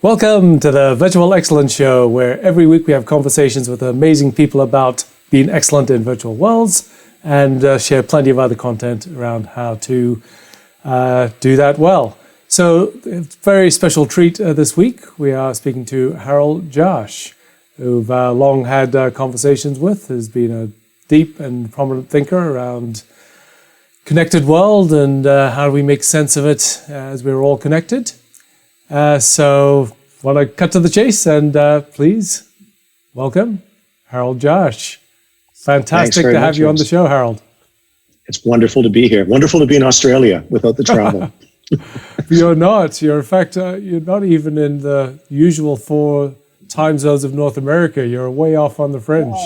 Welcome to the Virtual Excellence Show, where every week we have conversations with amazing people about being excellent in virtual worlds and share plenty of other content around how to do that well. So, a very special treat this week. We are speaking to Harold Jarche, who've long had conversations with, has been a deep and prominent thinker around connected world and how do we make sense of it as we're all connected. So, want to cut to the chase and please welcome Harold Jarche. Fantastic to have you on the show, Harold. It's wonderful to be here. Wonderful to be in Australia without the travel. You're not. You're, in fact, you're not even in the usual 4 time zones of North America. You're way off on the fringe.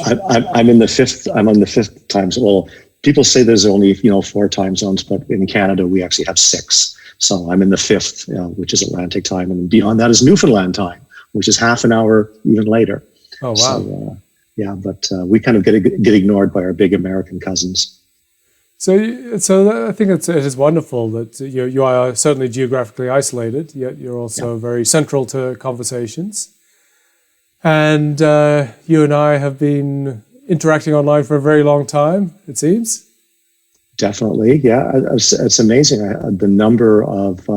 I'm in the fifth. I'm on the 5th time zone. Well, people say there's only 4 time zones, but in Canada we actually have 6. So I'm in the 5th, which is Atlantic time, and beyond that is Newfoundland time, which is half an hour even later. Oh wow! So, but we kind of get ignored by our big American cousins. So I think it is wonderful that you are certainly geographically isolated, yet you're also very central to conversations. And you and I have been interacting online for a very long time, it seems. Definitely, yeah. It's amazing the number of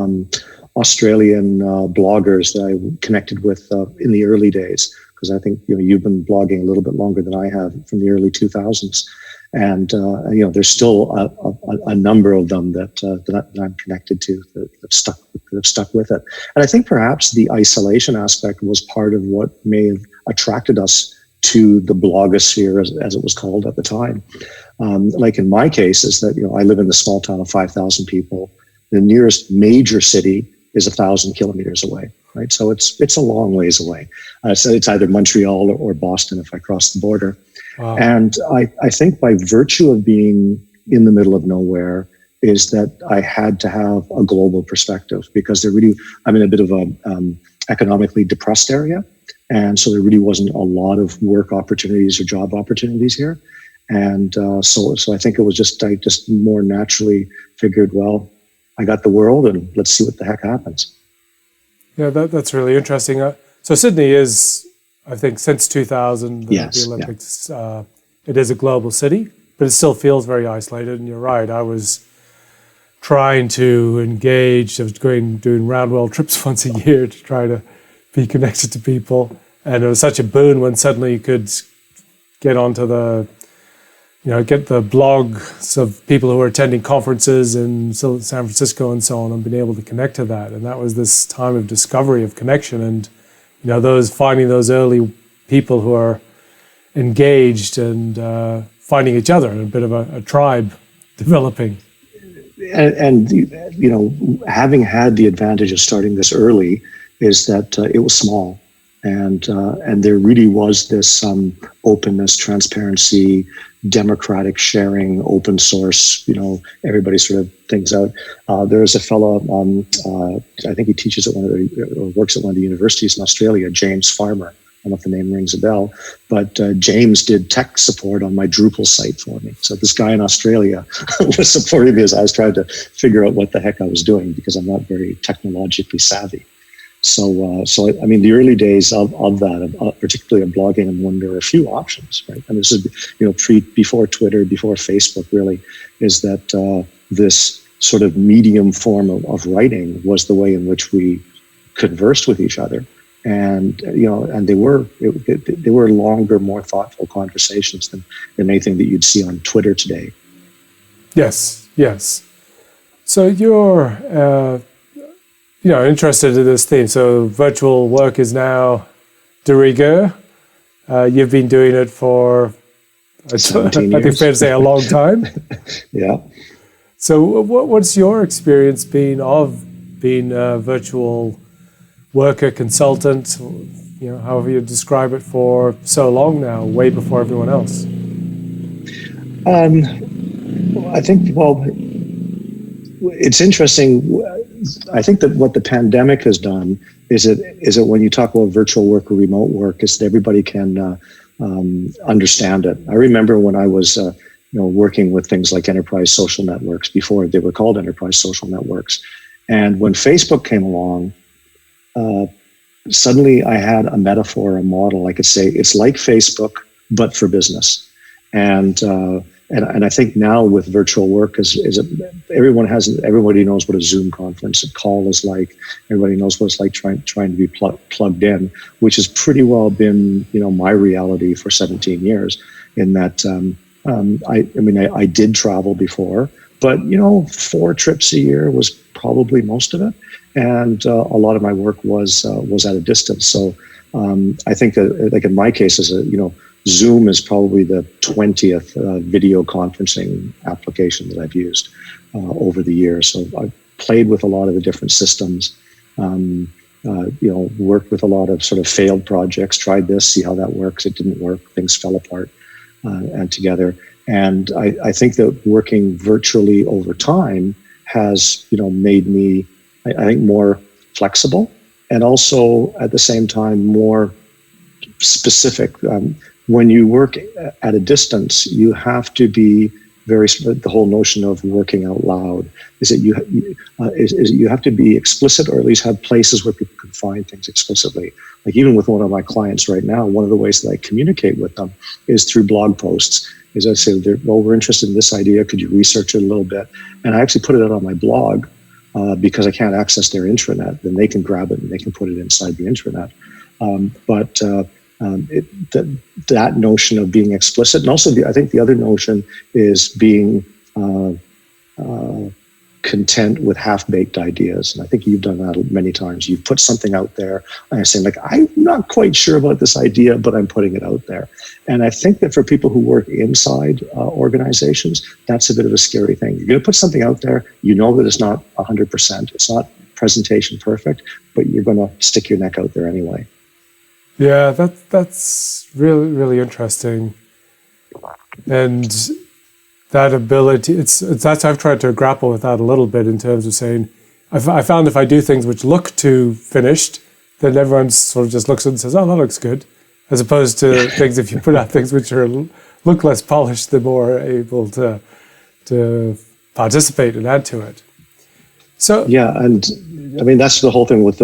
Australian bloggers that I connected with in the early days, because I think you've been blogging a little bit longer than I have, from the early 2000s, and there's still a number of them that I'm connected to that have stuck with it. And I think perhaps the isolation aspect was part of what may have attracted us to the blogosphere, as it was called at the time. Like in my case, is that I live in a small town of 5,000 people. The nearest major city is 1,000 kilometers away, right? So it's a long ways away. So it's either Montreal or Boston if I cross the border. Wow. And I think by virtue of being in the middle of nowhere is that I had to have a global perspective, because I'm in a bit of a economically depressed area. And so there really wasn't a lot of work opportunities or job opportunities here. And so I think it was I just more naturally figured, well, I got the world and let's see what the heck happens. Yeah, that's really interesting. So Sydney is, I think, since 2000, the Olympics, it is a global city, but it still feels very isolated. And you're right, I was trying to engage. I was doing round world trips once a year to try to be connected to people, and it was such a boon when suddenly you could get onto get the blogs of people who were attending conferences in San Francisco and so on, and being able to connect to that. And that was this time of discovery, of connection, and finding those early people who are engaged and finding each other, and a bit of a tribe developing. And having had the advantage of starting this early, is that it was small, and there really was this openness, transparency, democratic sharing, open source. Everybody sort of things out. There's a fellow, I think he teaches at or works at one of the universities in Australia, James Farmer. I don't know if the name rings a bell, but James did tech support on my Drupal site for me. So this guy in Australia was supporting me as I was trying to figure out what the heck I was doing, because I'm not very technologically savvy. So I mean, the early days of that, particularly of blogging, and when there were a few options, right? And this is, before Twitter, before Facebook, really, is that this sort of medium form of writing was the way in which we conversed with each other, and and they were longer, more thoughtful conversations than anything that you'd see on Twitter today. Yes. So you're interested in this theme. So virtual work is now de rigueur. You've been doing it for, I think fair to say, a long time. Yeah. So what's your experience been of being a virtual worker, consultant, however you describe it, for so long now, way before everyone else? I think, it's interesting. I think that what the pandemic has done is that when you talk about virtual work or remote work, is that everybody can understand it. I remember when I was working with things like enterprise social networks before they were called enterprise social networks, and when Facebook came along, suddenly I had a metaphor, a model. I could say it's like Facebook, but for business. And I think now with virtual work everybody knows what a Zoom conference a call is like. Everybody knows what it's like trying to be plugged in, which has pretty well been my reality for 17 years. In that I did travel before, but 4 trips a year was probably most of it, and a lot of my work was at a distance. So I think that, like in my case, Zoom is probably the 20th video conferencing application that I've used over the years. So I've played with a lot of the different systems, worked with a lot of sort of failed projects, tried this, see how that works. It didn't work. Things fell apart and together. And I think that working virtually over time has, made me, I think, more flexible and also at the same time more specific. When you work at a distance, you have to be the whole notion of working out loud is that you have to be explicit, or at least have places where people can find things explicitly. Like even with one of my clients right now, one of the ways that I communicate with them is through blog posts. Is I say, well, we're interested in this idea. Could you research it a little bit? And I actually put it out on my blog because I can't access their intranet. Then they can grab it and they can put it inside the intranet. That notion of being explicit, and also I think the other notion is being content with half-baked ideas. And I think you've done that many times. You've put something out there and you're saying, like, I'm not quite sure about this idea, but I'm putting it out there. And I think that for people who work inside organizations, that's a bit of a scary thing. You're going to put something out there, that it's not 100%. It's not presentation perfect, but you're going to stick your neck out there anyway. Yeah, that's really, really interesting. And that ability, that's I've tried to grapple with that a little bit in terms of saying, I found if I do things which look too finished, then everyone sort of just looks at it and says, oh, that looks good. As opposed to things, if you put out things which look less polished, they're more able to participate and add to it. So yeah, and I mean that's the whole thing with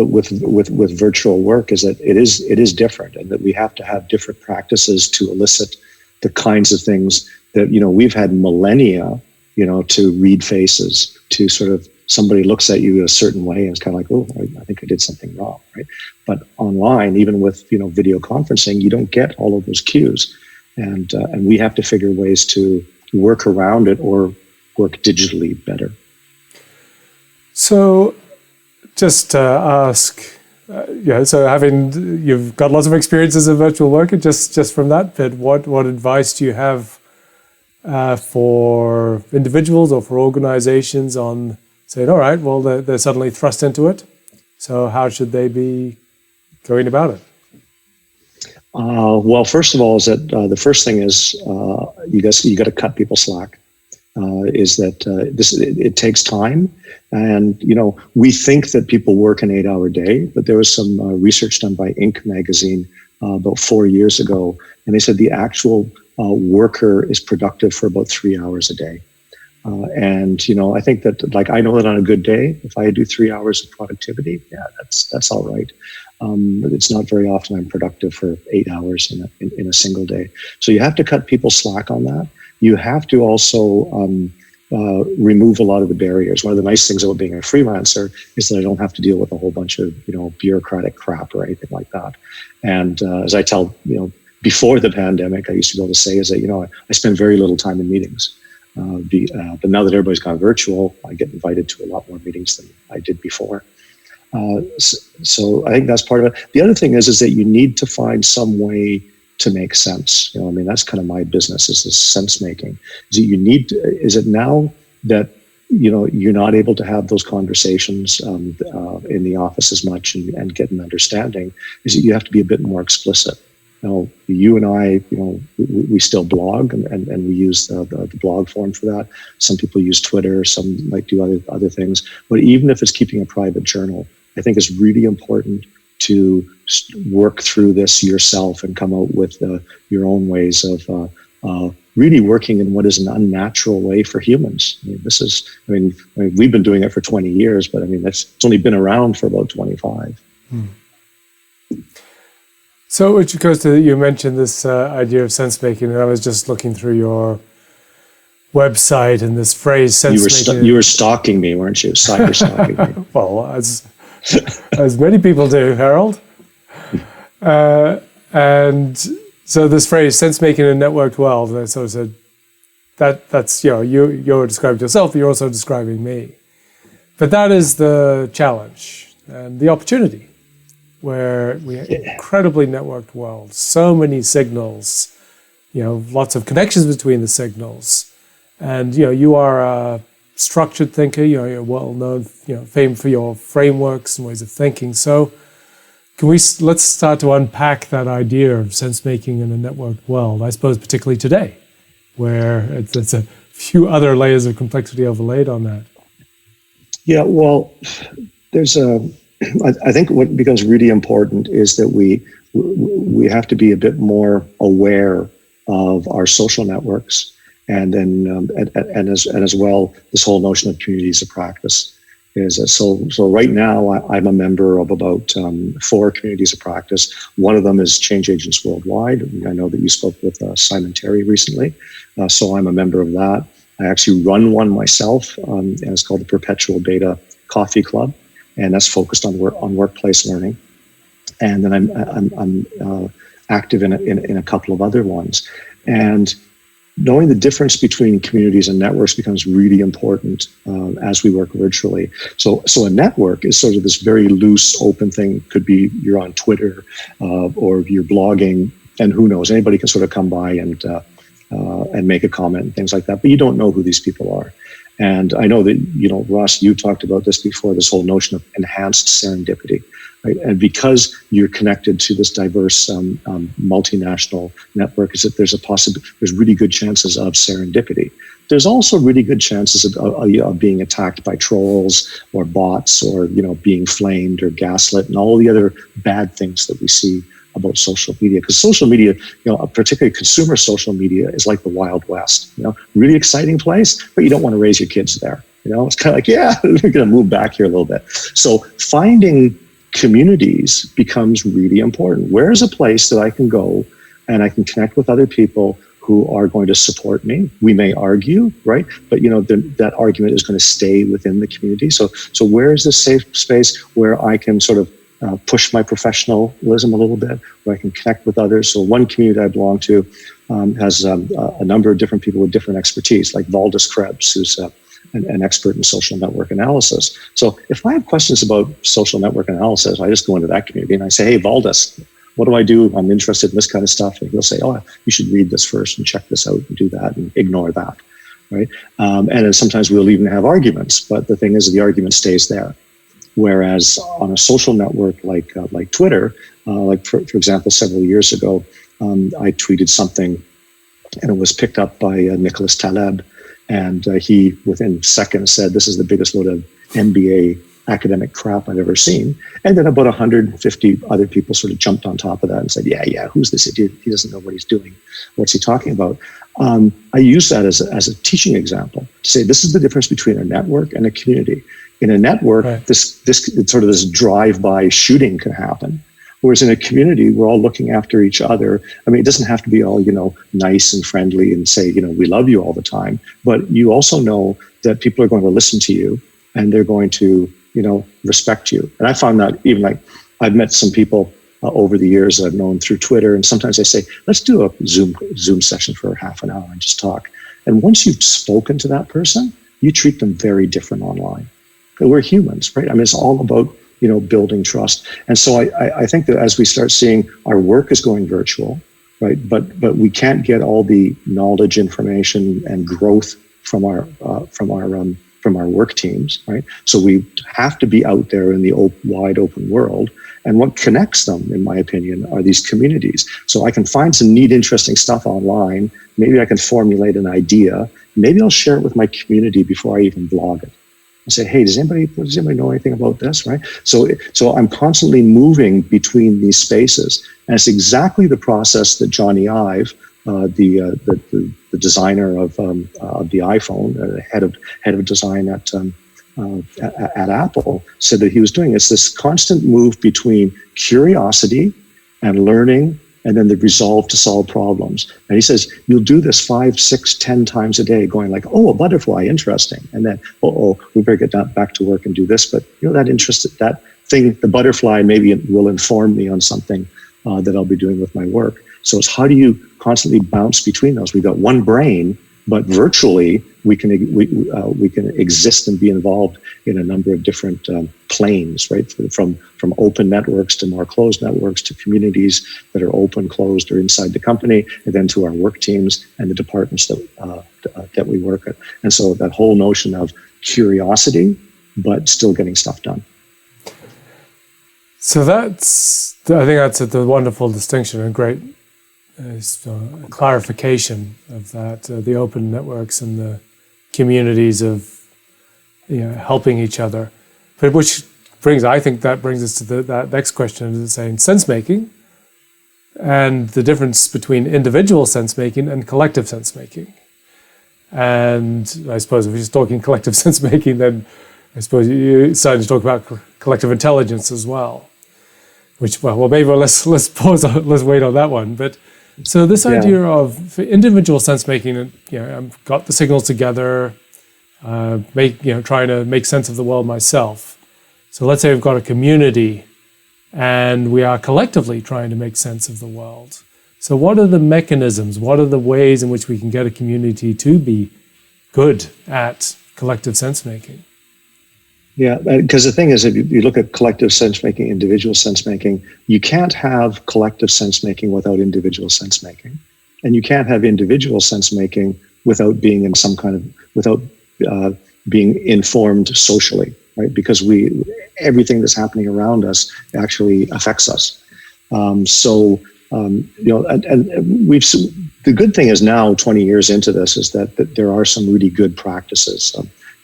virtual work is that it is different, and that we have to have different practices to elicit the kinds of things that we've had millennia to read faces, to sort of somebody looks at you a certain way and it's kind of like, oh, I think I did something wrong, right? But online, even with video conferencing, you don't get all of those cues, and we have to figure ways to work around it or work digitally better. So, just to ask, so you've got lots of experiences in virtual work, and just from that bit, what advice do you have for individuals or for organizations on saying, all right, well, they're suddenly thrust into it, so how should they be going about it? Well, first of all, is that the first thing is you got to cut people slack. Is that it takes time, and we think that people work an 8-hour day, but there was some research done by Inc. magazine about 4 years ago, and they said the actual worker is productive for about 3 hours a day. And I think that, like, I know that on a good day, if I do 3 hours of productivity, yeah, that's all right. But it's not very often I'm productive for 8 hours in a single day. So you have to cut people slack on that. You have to also remove a lot of the barriers. One of the nice things about being a freelancer is that I don't have to deal with a whole bunch of bureaucratic crap or anything like that. And as I tell before the pandemic, I used to be able to say is that I spend very little time in meetings. But now that everybody's gone virtual, I get invited to a lot more meetings than I did before. So I think that's part of it. The other thing is that you need to find some way to make sense. That's kind of my business, is this sense making. Is it now that you're not able to have those conversations in the office as much and get an understanding, is that you have to be a bit more explicit. You and I, we still blog and we use the blog form for that. Some people use Twitter, some might do other things. But even if it's keeping a private journal, I think it's really important to work through this yourself and come out with your own ways of really working in what is an unnatural way for humans. We've been doing it for 20 years, but it's only been around for about 25. So, which goes to, you mentioned this idea of sense making, and I was just looking through your website and this phrase sense making. You were stalking me, weren't you? Cyber stalking me. Well, as many people do, Harold. And so this phrase sense making in a networked world, and I sort of said that's you're describing yourself, but you're also describing me. But that is the challenge and the opportunity, where we have incredibly networked world, so many signals, lots of connections between the signals, and you are a structured thinker. You're well known, famed for your frameworks and ways of thinking. So, let's start to unpack that idea of sense making in a networked world. I suppose particularly today, where it's a few other layers of complexity overlaid on that. Yeah, well, I think what becomes really important is that we have to be a bit more aware of our social networks, and then and as well, this whole notion of communities of practice is so right now I'm a member of about 4 communities of practice. One of them is Change Agents Worldwide. I know that you spoke with Simon Terry recently, so I'm a member of that. I actually run one myself, and it's called the Perpetual Beta Coffee Club, and that's focused on workplace learning. And then I'm active in a couple of other ones. And knowing the difference between communities and networks becomes really important as we work virtually. So a network is sort of this very loose, open thing. Could be you're on Twitter or you're blogging, and who knows, anybody can sort of come by and make a comment and things like that, but you don't know who these people are. And I know that, Ross, you talked about this before, this whole notion of enhanced serendipity, right? And because you're connected to this diverse multinational network, is that there's really good chances of serendipity. There's also really good chances of being attacked by trolls or bots, or, being flamed or gaslit and all the other bad things that we see about social media. Because social media, particularly consumer social media, is like the Wild West. Really exciting place, but you don't want to raise your kids there. It's kind of like, we're going to move back here a little bit. So finding communities becomes really important. Where is a place that I can go and I can connect with other people who are going to support me? We may argue, right? But that argument is going to stay within the community. So where is this safe space where I can sort of push my professionalism a little bit, where I can connect with others? So one community I belong to has a number of different people with different expertise, like Valdis Krebs, who's an expert in social network analysis. So if I have questions about social network analysis, I just go into that community and I say, hey, Valdis, what do I do? I'm interested in this kind of stuff. And he'll say, oh, you should read this first and check this out and do that and ignore that, right? And then sometimes we'll even have arguments, but the thing is the argument stays there. Whereas on a social network like Twitter, for example, several years ago, I tweeted something and it was picked up by Nicholas Taleb, and he within seconds said, "This is the biggest load of MBA academic crap I've ever seen." And then about 150 other people sort of jumped on top of that and said, yeah, who's this idiot? He doesn't know what he's doing. What's he talking about? I use that as a teaching example to say this is the difference between a network and a community. In a network, right, this sort of this drive-by shooting can happen. Whereas in a community, we're all looking after each other. I mean, it doesn't have to be all, nice and friendly and say, we love you all the time. But you also know that people are going to listen to you and they're going to, respect you. And I found that even I've met some people over the years that I've known through Twitter. And sometimes I say, let's do a Zoom session for half an hour and just talk. And once you've spoken to that person, you treat them very different online. We're humans, right? I mean, it's all about, building trust. And so I think that as we start seeing our work is going virtual, right? But we can't get all the knowledge, information, and growth from our work teams, right? So we have to be out there in the wide open world. And what connects them, in my opinion, are these communities. So I can find some neat, interesting stuff online. Maybe I can formulate an idea. Maybe I'll share it with my community before I even blog it. I say, hey, does anybody know anything about this, right? So I'm constantly moving between these spaces, and it's exactly the process that Johnny Ive, the designer of the iPhone, head of design at at Apple said that he was doing. It's this constant move between curiosity and learning, and then the resolve to solve problems. And he says, you'll do this 5, 6, 10 times a day, going like, oh, a butterfly, interesting. And then, we better get back to work and do this. But that thing, the butterfly, maybe it will inform me on something that I'll be doing with my work. So it's how do you constantly bounce between those? We've got one brain, but virtually we can exist and be involved in a number of different planes, right? From open networks to more closed networks to communities that are open, closed, or inside the company, and then to our work teams and the departments that we work at. And so that whole notion of curiosity, but still getting stuff done. So I think that's a wonderful distinction and great clarification of that, the open networks and the communities of helping each other. But I think that brings us to that next question, saying sense-making and the difference between individual sense-making and collective sense-making. And I suppose if you're just talking collective sense-making, then I suppose you're starting to talk about collective intelligence as well. Which, maybe let's pause. Let's wait on that one. But so this idea of individual sense making, I've got the signals together, trying to make sense of the world myself. So let's say we've got a community, and we are collectively trying to make sense of the world. So what are the mechanisms? What are the ways in which we can get a community to be good at collective sense making? Yeah, because the thing is, if you look at collective sense-making, individual sense-making, you can't have collective sense-making without individual sense-making. And you can't have individual sense-making without being being informed socially, right? Because everything that's happening around us actually affects us. And we've seen, the good thing is now, 20 years into this, is that there are some really good practices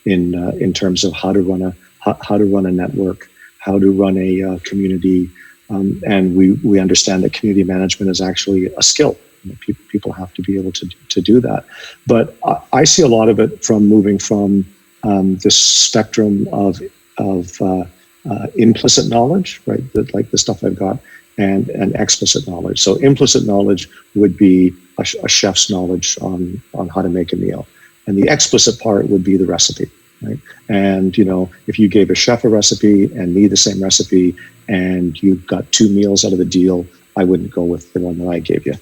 in terms of how to run a network, how to run a community, and we understand that community management is actually a skill. People have to be able to do that. But I see a lot of it from moving from this spectrum of implicit knowledge, right? Like the stuff I've got, and explicit knowledge. So implicit knowledge would be a chef's knowledge on how to make a meal, and the explicit part would be the recipe. Right? And, if you gave a chef a recipe and me the same recipe and you got 2 meals out of the deal, I wouldn't go with the one that I gave you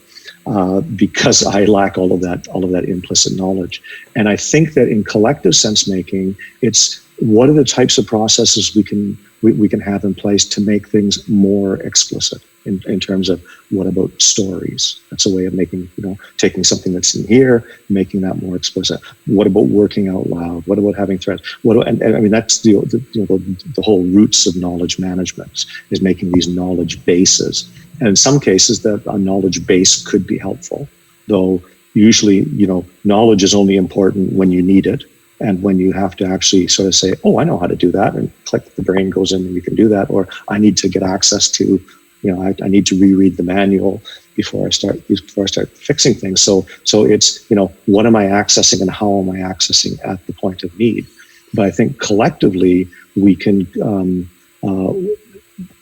because I lack all of that implicit knowledge. And I think that in collective sense making, it's what are the types of processes we can have in place to make things more explicit in terms of what about stories? That's a way of making, taking something that's in here, making that more explicit. What about working out loud? What about having threads? And I mean, that's the whole roots of knowledge management is making these knowledge bases. And in some cases that a knowledge base could be helpful, though usually, knowledge is only important when you need it. And when you have to actually sort of say, oh, I know how to do that, and click, the brain goes in and you can do that. Or I need to get access to, I need to reread the manual before I start fixing things. So it's, what am I accessing and how am I accessing at the point of need? But I think collectively we can,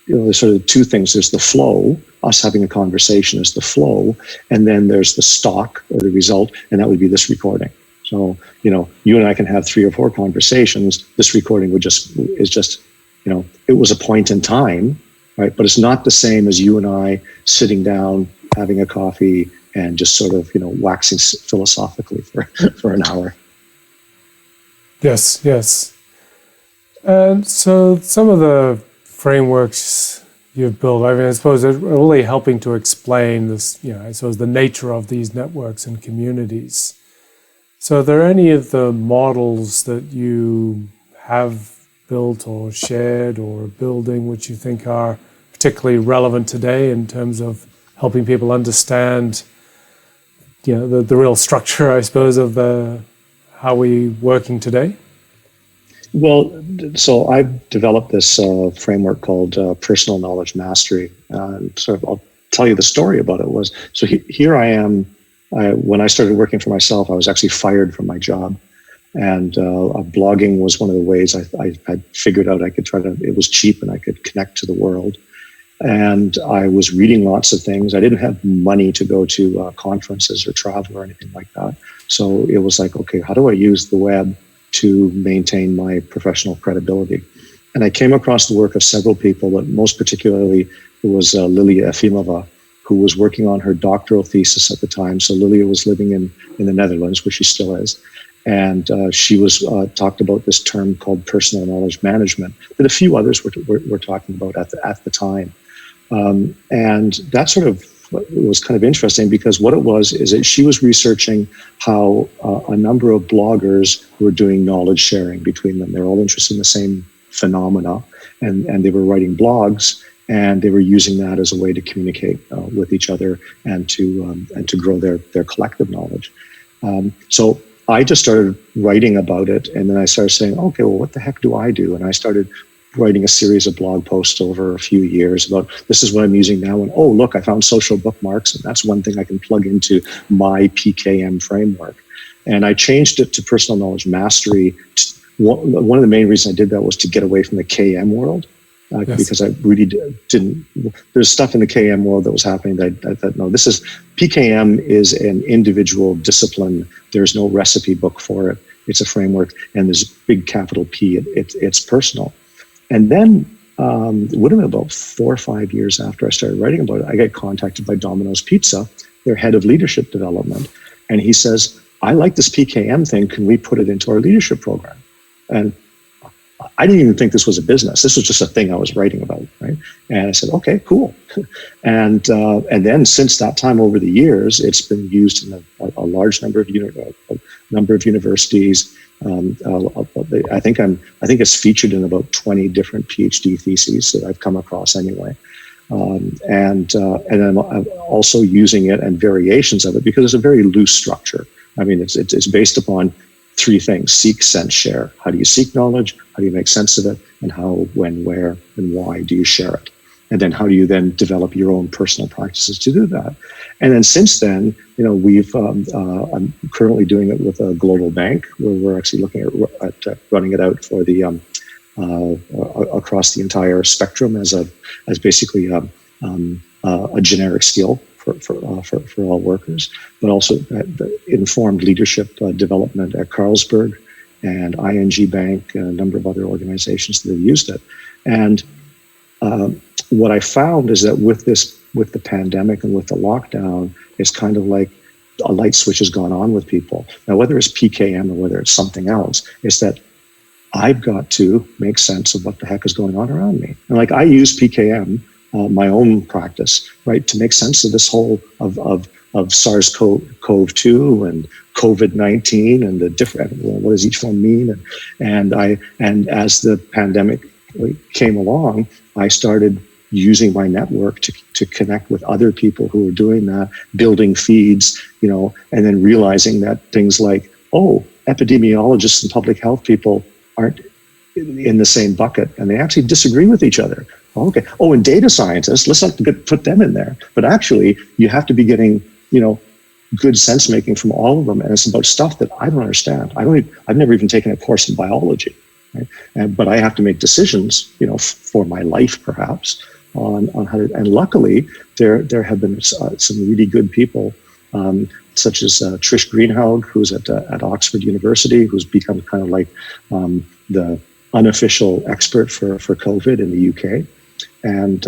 there's sort of 2 things. There's the flow, us having a conversation is the flow. And then there's the stock or the result, and that would be this recording. So, you and I can have 3 or 4 conversations. This recording is just, it was a point in time, right? But it's not the same as you and I sitting down, having a coffee, and just sort of, waxing philosophically for an hour. Yes. And so some of the frameworks you've built, I suppose they're really helping to explain this, I suppose the nature of these networks and communities. So are there any of the models that you have built or shared or building which you think are particularly relevant today in terms of helping people understand the real structure, I suppose, of how we're working today? Well, so I've developed this framework called Personal Knowledge Mastery. I'll tell you the story about it. Here I am. When I started working for myself, I was actually fired from my job. And blogging was one of the ways I had figured out I could it was cheap and I could connect to the world. And I was reading lots of things. I didn't have money to go to conferences or travel or anything like that. So it was like, okay, how do I use the web to maintain my professional credibility? And I came across the work of several people, but most particularly it was Lilia Efimova, who was working on her doctoral thesis at the time. So Lilia was living in the Netherlands, where she still is. And she was talked about this term called personal knowledge management that a few others were talking about at the time. And that sort of was kind of interesting, because what it was is that she was researching how a number of bloggers were doing knowledge sharing between them. They're all interested in the same phenomena, and they were writing blogs, and they were using that as a way to communicate with each other and to grow their collective knowledge. So I just started writing about it, and then I started saying, okay, well, what the heck do I do? And I started writing a series of blog posts over a few years about this is what I'm using now, and oh, look, I found social bookmarks, and that's one thing I can plug into my PKM framework. And I changed it to personal knowledge mastery. One of the main reasons I did that was to get away from the KM world, yes. Because I really didn't. There's stuff in the KM world that was happening that no, this is PKM is an individual discipline. There's no recipe book for it. It's a framework, and there's big capital P. It's personal. And then it would have been about 4 or 5 years after I started writing about it, I got contacted by Domino's Pizza, their head of leadership development. And he says, I like this PKM thing. Can we put it into our leadership program? And I didn't even think this was a business. This was just a thing I was writing about, right? And I said, okay, cool. And then since that time, over the years, it's been used in a large number of universities. I think it's featured in about 20 different PhD theses that I've come across anyway. And I'm also using it and variations of it because it's a very loose structure. I mean, it's based upon 3 things: seek, sense, share. How do you seek knowledge? How do you make sense of it? And how, when, where, and why do you share it? And then how do you then develop your own personal practices to do that? And then since then, I'm currently doing it with a global bank, where we're actually looking at running it out for the across the entire spectrum as basically a generic skill for all workers, but also the informed leadership development at Carlsberg and ING Bank and a number of other organizations that have used it. And what I found is that with the pandemic and with the lockdown, it's kind of like a light switch has gone on with people. Now, whether it's PKM or whether it's something else, it's that I've got to make sense of what the heck is going on around me. And like I use PKM, my own practice, right, to make sense of this whole of SARS-CoV-2 and COVID-19 and the different, what does each one mean? And as the pandemic came along, I started using my network to connect with other people who were doing that, building feeds, and then realizing that things like, oh, epidemiologists and public health people aren't in the same bucket, and they actually disagree with each other. Okay. Oh, and data scientists, let's not put them in there. But actually, you have to be getting, good sense making from all of them, and it's about stuff that I don't understand. I've never even taken a course in biology, right? But I have to make decisions, for my life, perhaps, on how to. And luckily, there have been some really good people, such as Trish Greenhalgh, who's at Oxford University, who's become kind of like the unofficial expert for COVID in the UK. And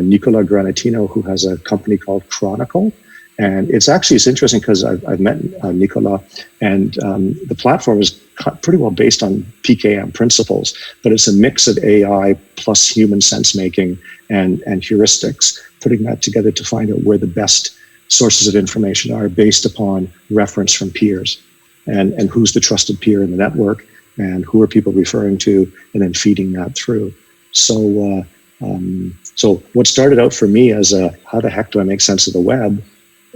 Nicola Granatino, who has a company called Chronicle. And it's interesting because I've met Nicola, and the platform is pretty well based on PKM principles, but it's a mix of AI plus human sense making and heuristics, putting that together to find out where the best sources of information are based upon reference from peers, and who's the trusted peer in the network, and who are people referring to, and then feeding that through. So what started out for me as how the heck do I make sense of the web,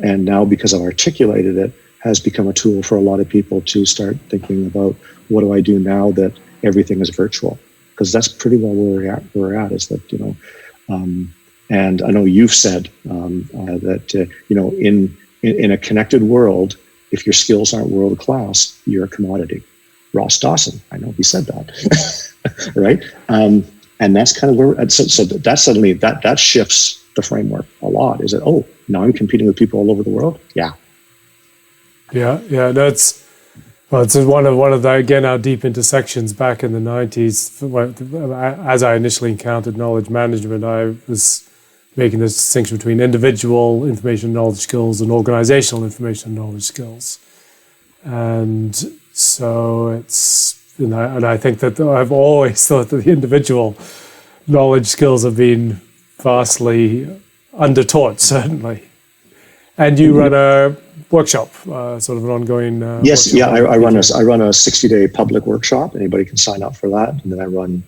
and now because I've articulated it, has become a tool for a lot of people to start thinking about, what do I do now that everything is virtual? Because that's pretty well where we're at is that, and I know you've said that, in a connected world, if your skills aren't world class, you're a commodity. Ross Dawson. I know he said that, right? And that's kind of where, so that suddenly, that shifts the framework a lot. Is it, oh, now I'm competing with people all over the world? Yeah. Yeah, that's, well, it's one of the, again, our deep intersections back in the 90s. As I initially encountered knowledge management, I was making this distinction between individual information knowledge skills and organizational information knowledge skills. And so it's, and I think that I've always thought that the individual knowledge skills have been vastly undertaught, certainly. And you run a workshop, sort of an ongoing. Yes, yeah, I run a 60-day public workshop. Anybody can sign up for that, and then I run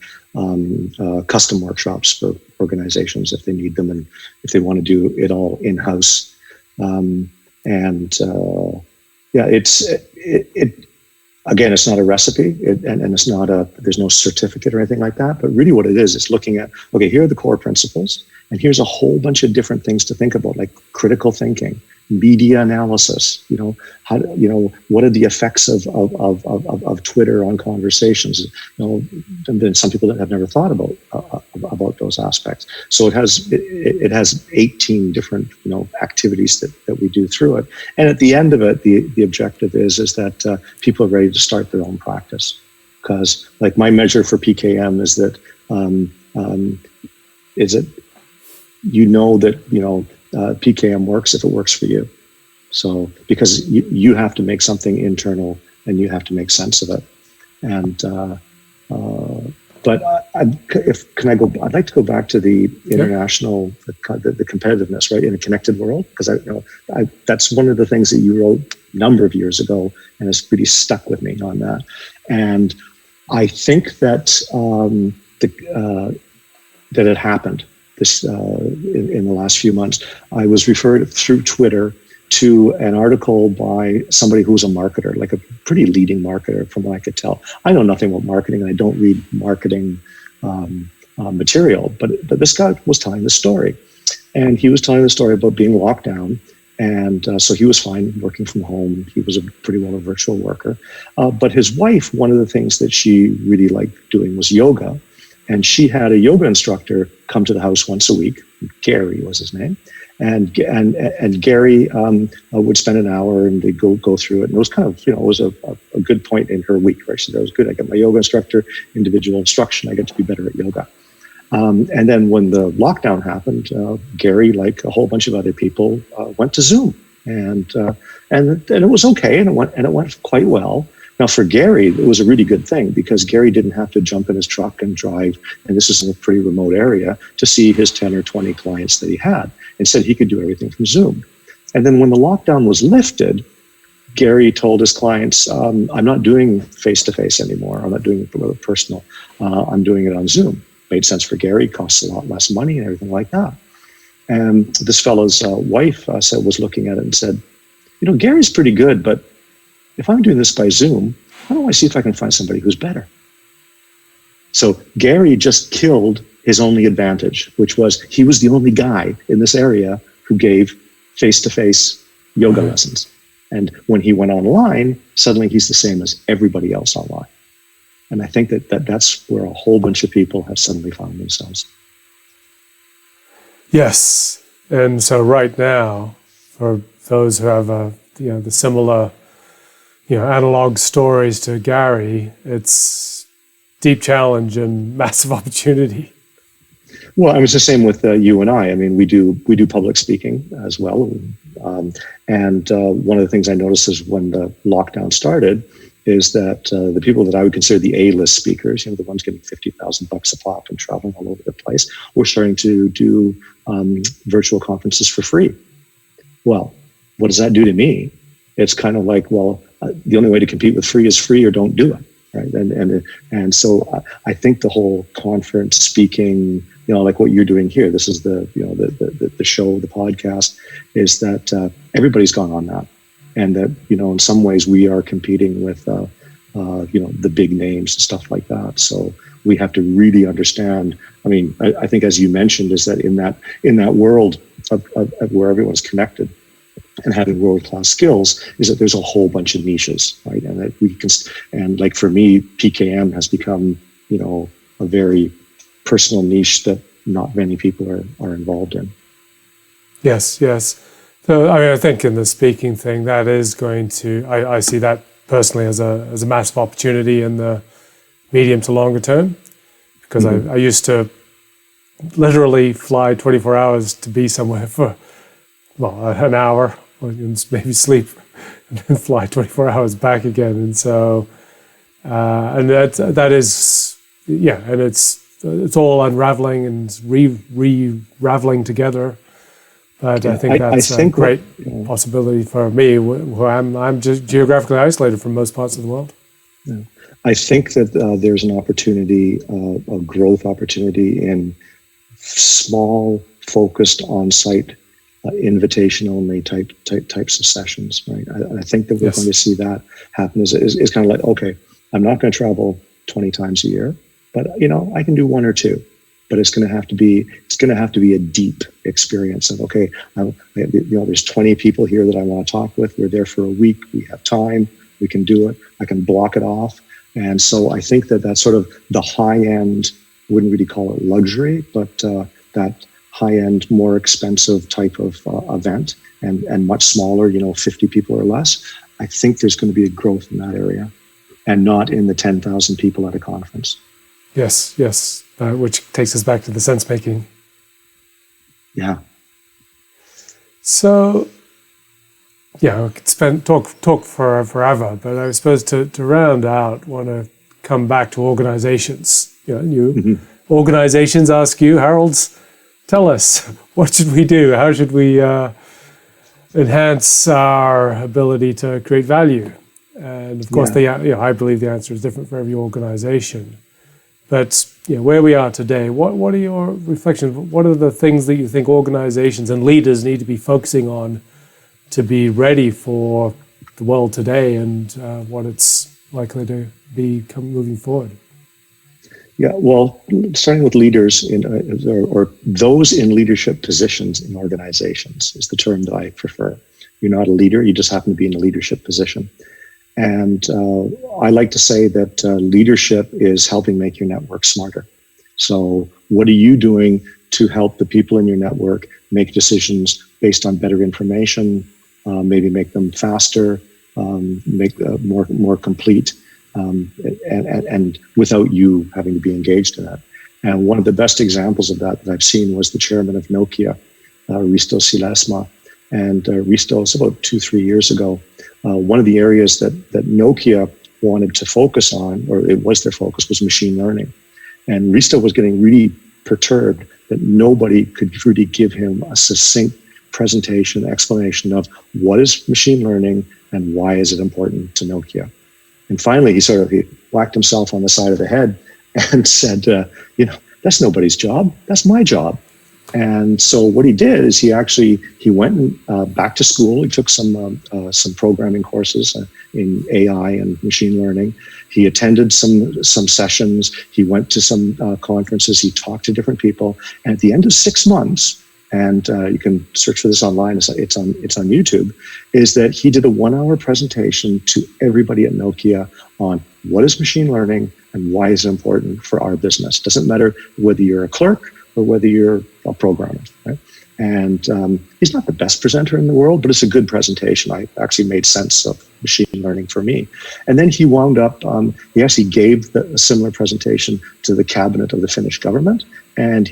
custom workshops for organizations if they need them and if they want to do it all in-house. Again, it's not a recipe, and it's not there's no certificate or anything like that. But really, what it is, it's looking at, okay, here are the core principles, and here's a whole bunch of different things to think about, like critical thinking, media analysis. What are the effects of Twitter on conversations? And then some people that have never thought about those aspects. So it has 18 different activities that we do through it. And at the end of it, the objective is that people are ready to start their own practice. Because like my measure for PKM is that PKM works if it works for you. So because you have to make something internal and you have to make sense of it. And I'd like to go back to the international, the competitiveness, right, in a connected world, because that's one of the things that you wrote a number of years ago, and it's really stuck with me on that. And I think that that it happened this in the last few months. I was referred through Twitter to an article by somebody who's a marketer, like a pretty leading marketer from what I could tell. I know nothing about marketing, and I don't read marketing material, but this guy was telling the story. And he was telling the story about being locked down. And so he was fine working from home. He was pretty well a virtual worker. But his wife, one of the things that she really liked doing was yoga. And she had a yoga instructor come to the house once a week. Gary was his name. And Gary would spend an hour and they'd go through it. And it was kind of, it was a good point in her week, right? She said, that was good. I got my yoga instructor, individual instruction. I get to be better at yoga. And then when the lockdown happened, Gary, like a whole bunch of other people, went to Zoom. And it was okay. And it went quite well. Now, for Gary, it was a really good thing because Gary didn't have to jump in his truck and drive, and this is in a pretty remote area, to see his 10 or 20 clients that he had. Instead, he could do everything from Zoom. And then when the lockdown was lifted, Gary told his clients, I'm not doing face-to-face anymore. I'm not doing it personal. I'm doing it on Zoom. Made sense for Gary, costs a lot less money and everything like that. And this fellow's wife was looking at it and said, Gary's pretty good, but if I'm doing this by Zoom, how do I see if I can find somebody who's better? So Gary just killed his only advantage, which was he was the only guy in this area who gave face-to-face yoga lessons. And when he went online, suddenly he's the same as everybody else online. And I think that's where a whole bunch of people have suddenly found themselves. Yes. And so right now, for those who have the similar analog stories to Gary, it's deep challenge and massive opportunity. Well, it was the same with you and I. I mean, we do public speaking as well. And one of the things I noticed is when the lockdown started is that the people that I would consider the A-list speakers, the ones getting $50,000 a pop and traveling all over the place, were starting to do virtual conferences for free. Well, what does that do to me? It's kind of like, well, the only way to compete with free is free or don't do it, right? And so I think the whole conference speaking, like what you're doing here, this is the show, the podcast, is that everybody's gone on that, and that in some ways we are competing with the big names and stuff like that. So we have to really understand. I mean, I think as you mentioned, is that in that world of where everyone's connected, and having world-class skills is that there's a whole bunch of niches, right? And that we can, and like for me, PKM has become, a very personal niche that not many people are involved in. Yes. So I think in the speaking thing, that is going to, I see that personally as a massive opportunity in the medium to longer term, because I used to literally fly 24 hours to be somewhere for, an hour, or maybe sleep, and then fly 24 hours back again. And so, and that is, and it's all unraveling and re-raveling together. But I think that's a great possibility for me, where I'm just geographically isolated from most parts of the world. Yeah. I think that there's an opportunity, a growth opportunity in small, focused, on-site, invitation-only types of sessions. Right. I think that we're going to see that happen. Is kind of like, okay, I'm not going to travel 20 times a year, but I can do one or two. But it's going to have to be a deep experience of, okay, there's 20 people here that I want to talk with. We're there for a week. We have time. We can do it. I can block it off. And so I think that that's sort of the high end, wouldn't really call it luxury, but that high end, more expensive type of event and much smaller, 50 people or less. I think there's going to be a growth in that area and not in the 10,000 people at a conference. Yes. Which takes us back to the Sensemaking. Yeah. So, we could talk for forever, but I suppose to round out, want to come back to organizations. Organizations ask you, Harold, tell us, what should we do? How should we enhance our ability to create value? And of course, I believe the answer is different for every organization. But where we are today, what are your reflections? What are the things that you think organizations and leaders need to be focusing on to be ready for the world today and what it's likely to become moving forward? Yeah, well, starting with leaders or those in leadership positions in organizations is the term that I prefer. You're not a leader; you just happen to be in a leadership position. And I like to say that leadership is helping make your network smarter. So what are you doing to help the people in your network make decisions based on better information, maybe make them faster, make more complete, and without you having to be engaged in that? And one of the best examples of that I've seen was the chairman of Nokia, Risto Silesma. And Risto, it's about 2-3 years ago, one of the areas that Nokia wanted to focus on, or it was their focus, was machine learning. And Risto was getting really perturbed that nobody could really give him a succinct presentation, explanation of what is machine learning and why is it important to Nokia. And finally, he whacked himself on the side of the head and said, that's nobody's job. That's my job. And so what he did is he went back to school. He took some programming courses in AI and machine learning. He attended some sessions. He went to some conferences. He talked to different people. And at the end of 6 months, and you can search for this online, it's on YouTube, is that he did a 1-hour presentation to everybody at Nokia on what is machine learning and why is it important for our business. Doesn't matter whether you're a clerk or whether you're a programmer, right? And he's not the best presenter in the world, but it's a good presentation. I actually made sense of machine learning for me. And then he wound up, he actually gave a similar presentation to the cabinet of the Finnish government. And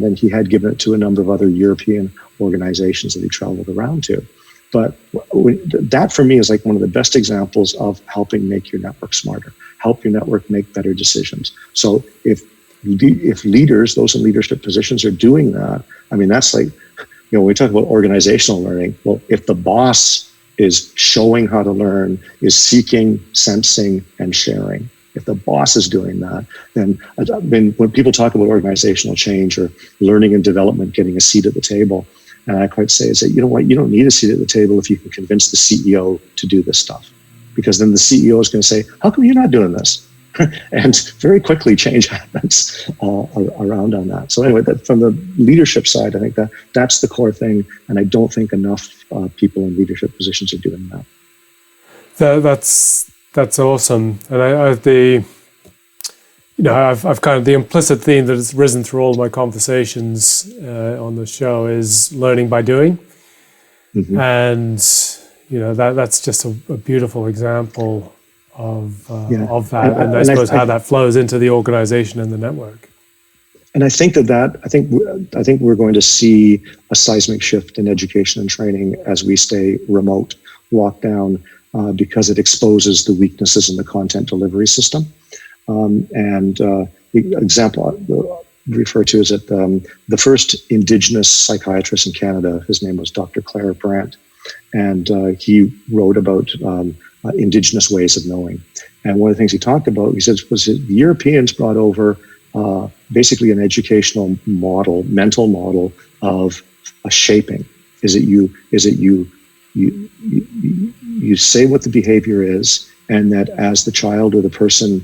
then he had given it to a number of other European organizations that he traveled around to. But that for me is like one of the best examples of helping make your network smarter, help your network make better decisions. So if leaders, those in leadership positions are doing that, I mean, that's like, when we talk about organizational learning, well, if the boss is showing how to learn, is seeking, sensing, and sharing, if the boss is doing that, then when people talk about organizational change or learning and development, getting a seat at the table, and I quite say is that, you know what, you don't need a seat at the table if you can convince the CEO to do this stuff. Because then the CEO is going to say, how come you're not doing this? And very quickly change happens around on that. So anyway, from the leadership side, I think that's the core thing. And I don't think enough people in leadership positions are doing that. That's awesome. And I've kind of the implicit theme that has risen through all of my conversations on the show is learning by doing. Mm-hmm. And, that's just a beautiful example of that. And I suppose how that flows into the organization and the network. And I think I think we're going to see a seismic shift in education and training as we stay remote, locked down, because it exposes the weaknesses in the content delivery system. The example I refer to is that the first Indigenous psychiatrist in Canada, his name was Dr. Claire Brandt, and he wrote about Indigenous ways of knowing. And one of the things he talked about, he says, was that the Europeans brought over basically an educational model, mental model of a shaping. Is it you say what the behavior is, and that as the child or the person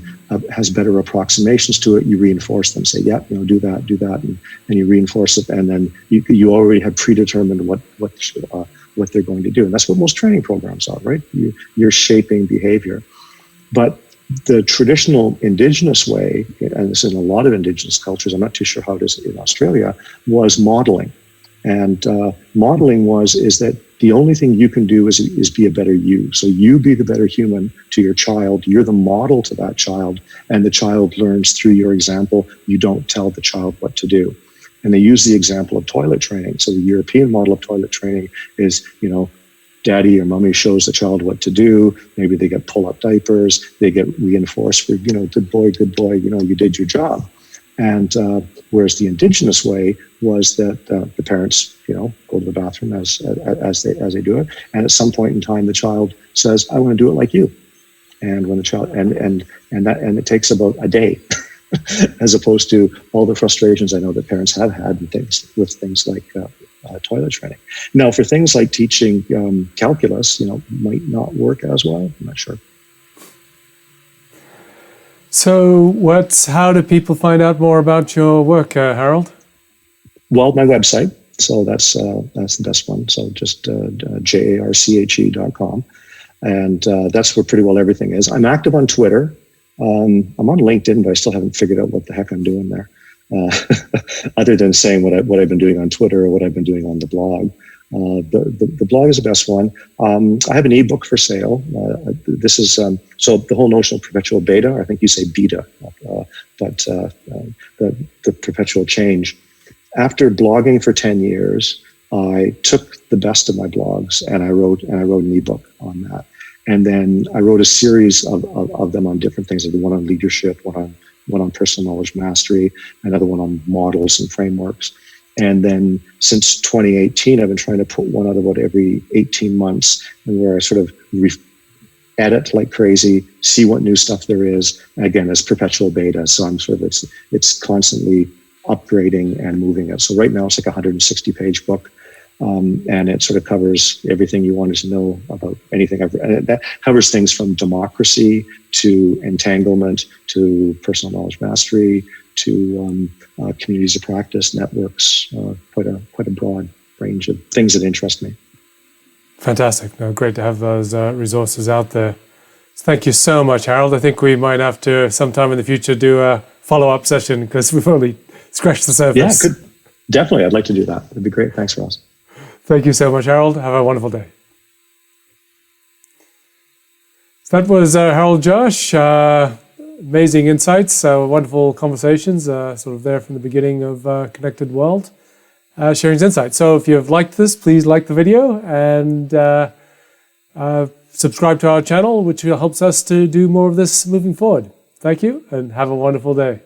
has better approximations to it, you reinforce them. Say, yeah, do that, and you reinforce it, and then you already have predetermined what they're going to do. And that's what most training programs are, right? You're shaping behavior. But the traditional Indigenous way, and this is in a lot of Indigenous cultures, I'm not too sure how it is in Australia, was modeling. And modeling is that the only thing you can do is be a better you. So you be the better human to your child. You're the model to that child, and the child learns through your example. You don't tell the child what to do. And they use the example of toilet training. So the European model of toilet training is, daddy or mommy shows the child what to do. Maybe they get pull-up diapers. They get reinforced for, good boy, you did your job. And whereas the Indigenous way was that the parents, go to the bathroom as they do it, and at some point in time, the child says, "I want to do it like you." And when the child and it takes about a day, as opposed to all the frustrations I know that parents have had with things like toilet training. Now, for things like teaching calculus, might not work as well. I'm not sure. So how do people find out more about your work, Harold? Well, my website. So that's the best one. So just jarche.com. And that's where pretty well everything is. I'm active on Twitter. I'm on LinkedIn, but I still haven't figured out what the heck I'm doing there. Other than saying what I've been doing on Twitter or what I've been doing on the blog. The blog is the best one. I have an ebook for sale. This is so the whole notion of perpetual beta. I think you say beta, but the perpetual change. After blogging for 10 years, I took the best of my blogs and I wrote an ebook on that. And then I wrote a series of them on different things. Like one on leadership, one on personal knowledge mastery, another one on models and frameworks. And then since 2018, I've been trying to put one out about every 18 months, and where I sort of edit like crazy, see what new stuff there is. And again, it's perpetual beta, so I'm sort of it's constantly upgrading and moving it. So right now it's like a 160-page book, and it sort of covers everything you wanted to know about anything I've written. And that covers things from democracy to entanglement to personal knowledge mastery to communities of practice, networks, quite a broad range of things that interest me. Fantastic. No, great to have those resources out there. Thank you so much, Harold. I think we might have to sometime in the future do a follow-up session because we've only scratched the surface. Yeah, definitely. I'd like to do that. It'd be great. Thanks, Ross. Thank you so much, Harold. Have a wonderful day. So that was Harold Jarche. Amazing insights, wonderful conversations, sort of there from the beginning of Connected World, sharing his insights. So if you've liked this, please like the video and subscribe to our channel, which helps us to do more of this moving forward. Thank you and have a wonderful day.